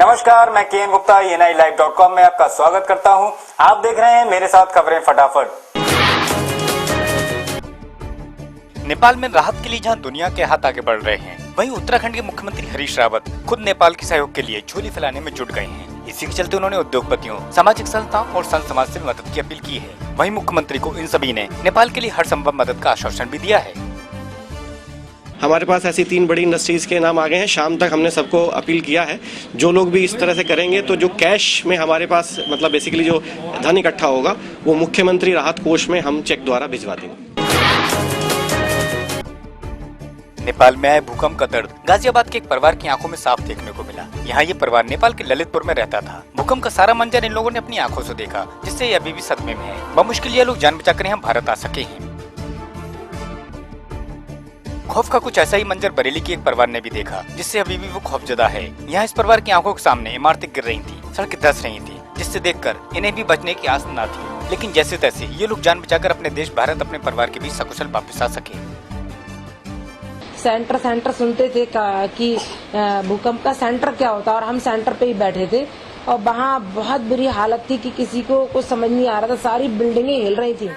नमस्कार, मैं KN Gupta ENILive.com में आपका स्वागत करता हूं। आप देख रहे हैं मेरे साथ खबरें फटाफट। नेपाल में राहत के लिए जहां दुनिया के हाथ आगे बढ़ रहे हैं, वहीं उत्तराखंड के मुख्यमंत्री हरीश रावत खुद नेपाल के सहयोग के लिए झोली फैलाने में जुट गए हैं। इसी के चलते उन्होंने उद्योगपतियों, सामाजिक संस्थाओं और संत समाज से मदद की अपील की है। वहीं मुख्यमंत्री को इन सभी ने नेपाल के लिए हर संभव मदद का आश्वासन भी दिया है। हमारे पास ऐसी 3 बड़ी इंडस्ट्रीज के नाम आ गए हैं। शाम तक हमने सबको अपील किया है, जो लोग भी इस तरह से करेंगे तो जो कैश में हमारे पास मतलब बेसिकली जो धन इकट्ठा होगा वो मुख्यमंत्री राहत कोष में हम चेक द्वारा भिजवा देंगे। नेपाल में आए भूकंप का दर्द गाजियाबाद के एक परिवार की आंखों में साफ देखने को मिला। यहाँ ये परिवार नेपाल के ललितपुर में रहता था। भूकंप का सारा मंजर इन लोगों ने अपनी आंखों से देखा, जिससे ये अभी भी सदमे में है। बमुश्किल ये लोग जान बचाकर यहाँ भारत आ सके हैं। खौफ का कुछ ऐसा ही मंजर बरेली के एक परिवार ने भी देखा, जिससे अभी भी वो खौफजदा है। यहाँ इस परिवार की आंखों के सामने इमारतें गिर रही थी, सड़कें धंस रही थी, जिससे देखकर इन्हें भी बचने की आस न थी। लेकिन जैसे तैसे ये लोग जान बचाकर अपने देश भारत अपने परिवार के बीच सकुशल वापस आ सके। सेंटर सुनते थे कि भूकंप का सेंटर क्या होता है, और हम सेंटर पे ही बैठे थे और वहाँ बहुत बुरी हालत थी कि किसी को कुछ समझ नहीं आ रहा था। सारी बिल्डिंगें हिल रही थी,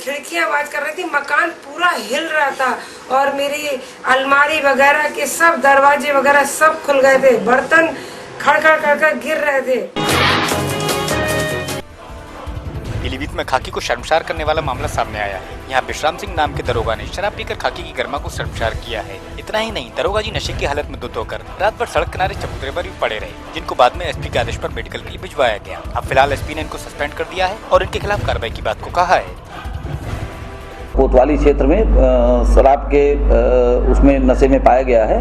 खिड़कियां आवाज कर रही थी, मकान पूरा हिल रहा था और मेरी अलमारी वगैरह के सब दरवाजे वगैरह सब खुल गए थे। बर्तन खड़ गिर रहे थे। पीलीभीत में खाकी को शर्मसार करने वाला मामला सामने आया है। यहाँ विश्राम सिंह नाम के दरोगा ने शराब पीकर खाकी की गर्मा को शर्मसार किया है। इतना ही नहीं, दरोगा जी नशे की हालत में धुत होकर रात भर सड़क किनारे चबूतरे पर भी पड़े रहे, जिनको बाद में एसपी के आदेश पर मेडिकल के लिए भिजवाया गया। अब फिलहाल एसपी ने इनको सस्पेंड कर दिया है और इनके खिलाफ कार्रवाई की बात को कहा है। कोतवाली क्षेत्र में शराब के उसमें नशे में पाया गया है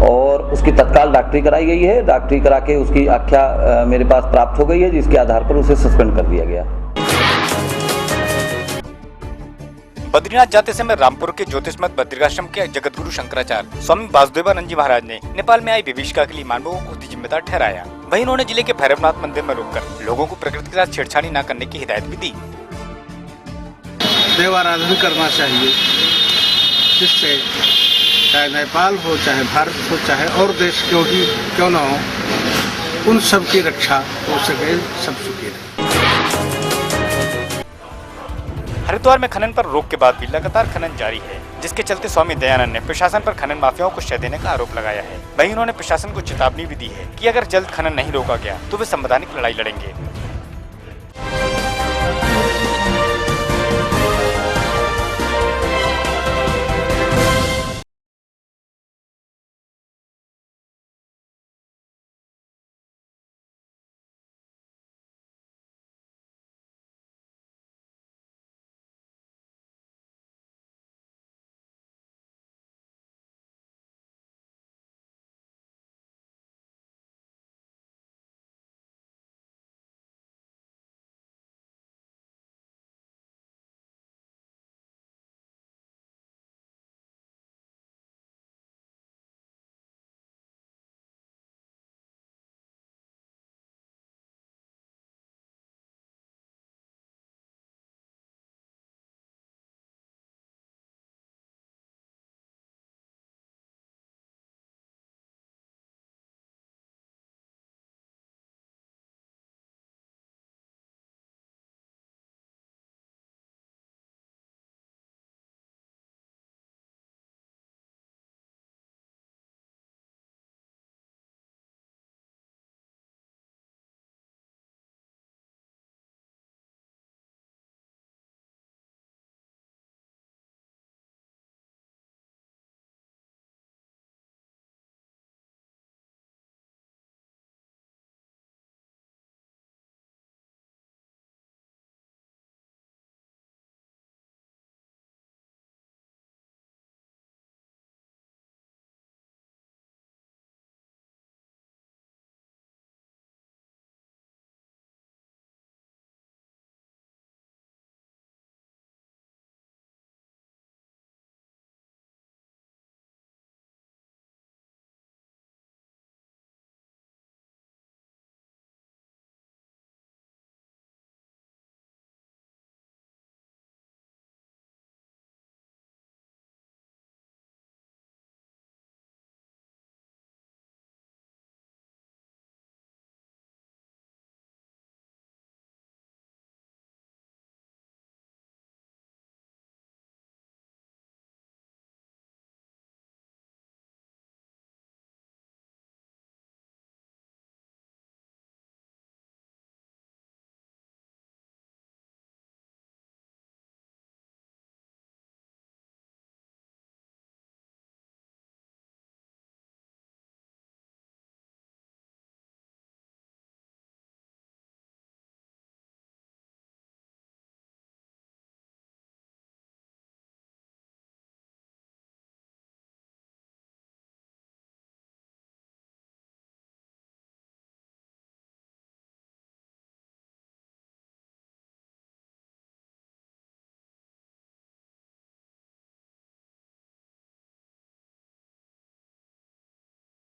और उसकी तत्काल डॉक्टरी कराई गई है। डॉक्टरी करा के उसकी आख्या मेरे पास प्राप्त हो गई है, जिसके आधार पर उसे सस्पेंड कर दिया गया। बद्रीनाथ जाते समय रामपुर के ज्योतिषमत बद्रिकाश्रम के जगतगुरु शंकराचार्य स्वामी वासुदेवानंद जी महाराज ने नेपाल में आई विभीषिका के लिए मानवों को खुद ही जिम्मेदार ठहराया। वहीं उन्होंने जिले के भैरवनाथ मंदिर में रुककर लोगों को प्रकृति के साथ छेड़छाड़ी न करने की हिदायत भी दी। देव आराधन करना चाहिए, जिससे चाहे नेपाल हो, चाहे भारत हो, चाहे और देश क्यों न हो, उन सब की रक्षा हो सके, सब सुखी रहे। हरिद्वार में खनन पर रोक के बाद भी लगातार खनन जारी है, जिसके चलते स्वामी दयानंद ने प्रशासन पर खनन माफियाओं को शय देने का आरोप लगाया है। वहीं उन्होंने प्रशासन को चेतावनी भी दी है कि अगर जल्द खनन नहीं रोका गया तो वे संवैधानिक लड़ाई लड़ेंगे।